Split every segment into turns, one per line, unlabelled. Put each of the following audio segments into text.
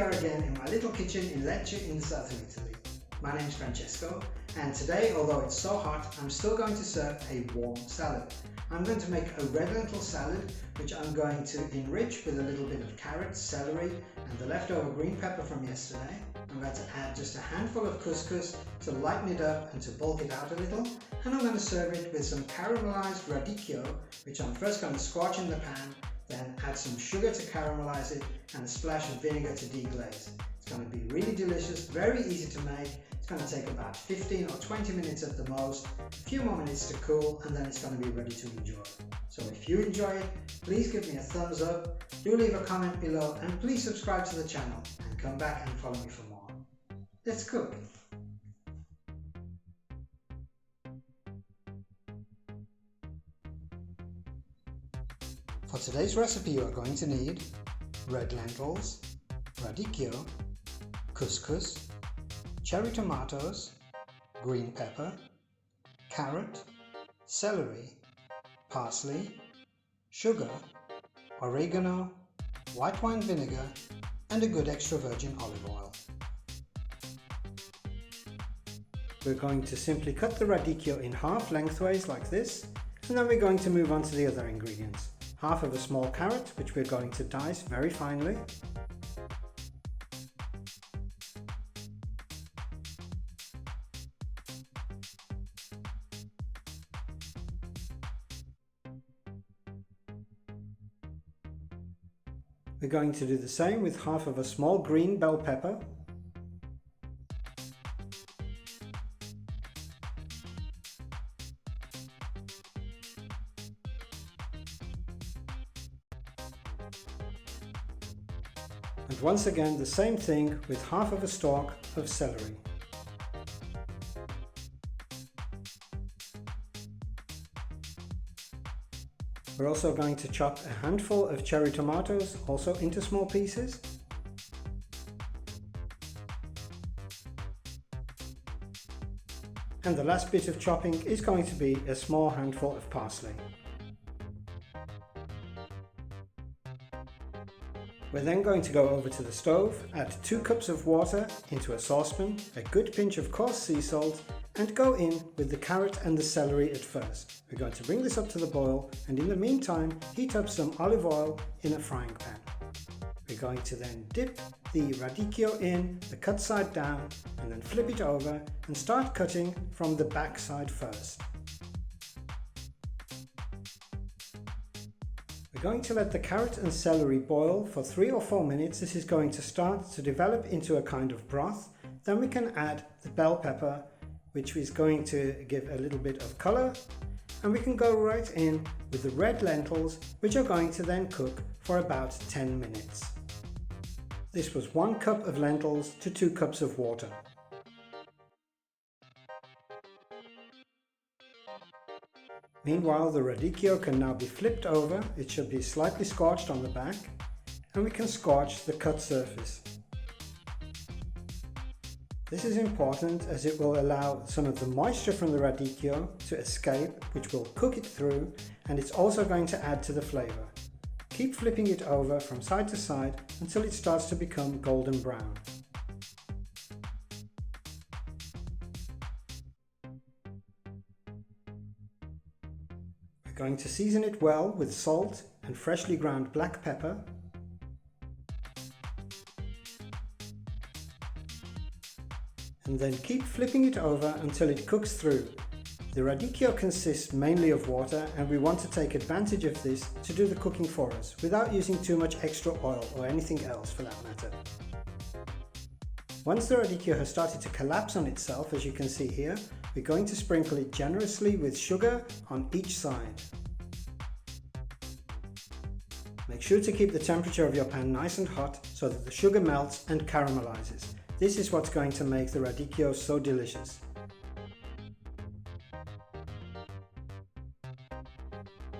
are again in my little kitchen in Lecce in southern Italy. My name is Francesco, and today, although it's so hot, I'm still going to serve a warm salad. I'm going to make a red lentil salad, which I'm going to enrich with a little bit of carrots, celery, and the leftover green pepper from yesterday. I'm going to add just a handful of couscous to lighten it up and to bulk it out a little, and I'm going to serve it with some caramelized radicchio, which I'm first going to squash in the pan, then add some sugar to caramelize it and a splash of vinegar to deglaze. It's going to be really delicious, very easy to make. It's going to take about 15 or 20 minutes at the most, a few more minutes to cool, and then it's going to be ready to enjoy. So if you enjoy it, please give me a thumbs up, do leave a comment below, and please subscribe to the channel and come back and follow me for more. Let's cook! For today's recipe you are going to need red lentils, radicchio, couscous, cherry tomatoes, green pepper, carrot, celery, parsley, sugar, oregano, white wine vinegar, and a good extra virgin olive oil. We're going to simply cut the radicchio in half lengthways like this, and then we're going to move on to the other ingredients. Half of a small carrot, which we're going to dice very finely. We're going to do the same with half of a small green bell pepper. And once again the same thing with half of a stalk of celery. We're also going to chop a handful of cherry tomatoes also into small pieces. And the last bit of chopping is going to be a small handful of parsley. We're then going to go over to the stove, add 2 cups of water into a saucepan, a good pinch of coarse sea salt, and go in with the carrot and the celery at first. We're going to bring this up to the boil, and in the meantime heat up some olive oil in a frying pan. We're going to then dip the radicchio in, the cut side down, and then flip it over and start cutting from the back side first. We're going to let the carrot and celery boil for 3 or 4 minutes. This is going to start to develop into a kind of broth. Then we can add the bell pepper, which is going to give a little bit of color. And we can go right in with the red lentils, which are going to then cook for about 10 minutes. This was 1 cup of lentils to 2 cups of water. Meanwhile, the radicchio can now be flipped over. It should be slightly scorched on the back, and we can scorch the cut surface. This is important as it will allow some of the moisture from the radicchio to escape, which will cook it through, and it's also going to add to the flavor. Keep flipping it over from side to side until it starts to become golden brown. We're going to season it well with salt and freshly ground black pepper. And then keep flipping it over until it cooks through. The radicchio consists mainly of water, and we want to take advantage of this to do the cooking for us without using too much extra oil or anything else for that matter. Once the radicchio has started to collapse on itself, as you can see here, we're going to sprinkle it generously with sugar on each side. Make sure to keep the temperature of your pan nice and hot so that the sugar melts and caramelizes. This is what's going to make the radicchio so delicious.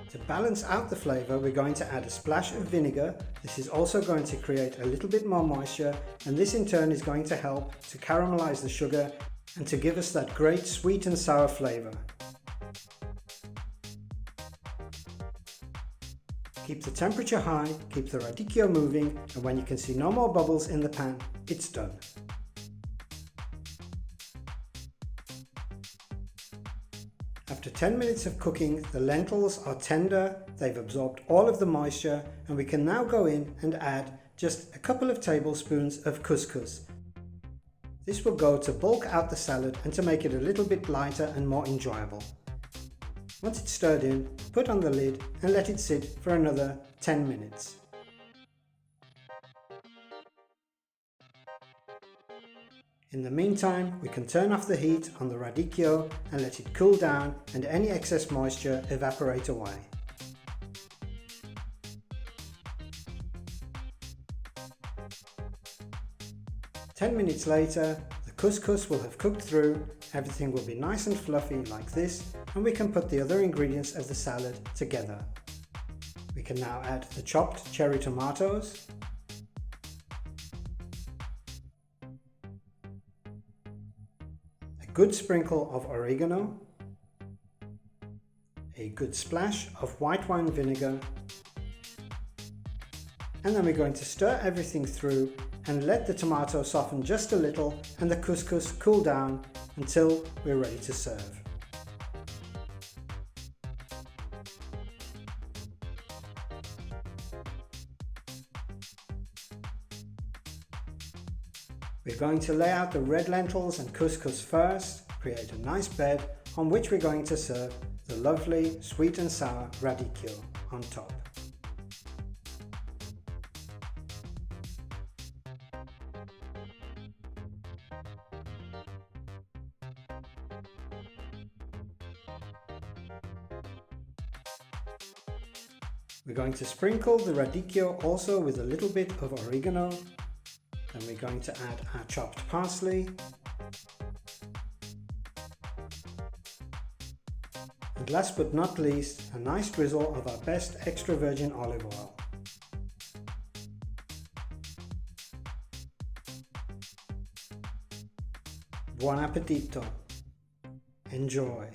To balance out the flavor, we're going to add a splash of vinegar. This is also going to create a little bit more moisture, and this in turn is going to help to caramelize the sugar and to give us that great sweet and sour flavor. Keep the temperature high, keep the radicchio moving, and when you can see no more bubbles in the pan, it's done. After 10 minutes of cooking, the lentils are tender, they've absorbed all of the moisture, and we can now go in and add just a couple of tablespoons of couscous. This will go to bulk out the salad and to make it a little bit lighter and more enjoyable. Once it's stirred in, put on the lid and let it sit for another 10 minutes. In the meantime, we can turn off the heat on the radicchio and let it cool down and any excess moisture evaporate away. Ten minutes later, the couscous will have cooked through, everything will be nice and fluffy like this, and we can put the other ingredients of the salad together. We can now add the chopped cherry tomatoes, a good sprinkle of oregano, a good splash of white wine vinegar, and then we're going to stir everything through and let the tomato soften just a little and the couscous cool down until we're ready to serve. We're going to lay out the red lentils and couscous first, create a nice bed on which we're going to serve the lovely sweet and sour radicchio on top. We're going to sprinkle the radicchio also with a little bit of oregano. Then we're going to add our chopped parsley. And last but not least, a nice drizzle of our best extra virgin olive oil. Buon appetito! Enjoy!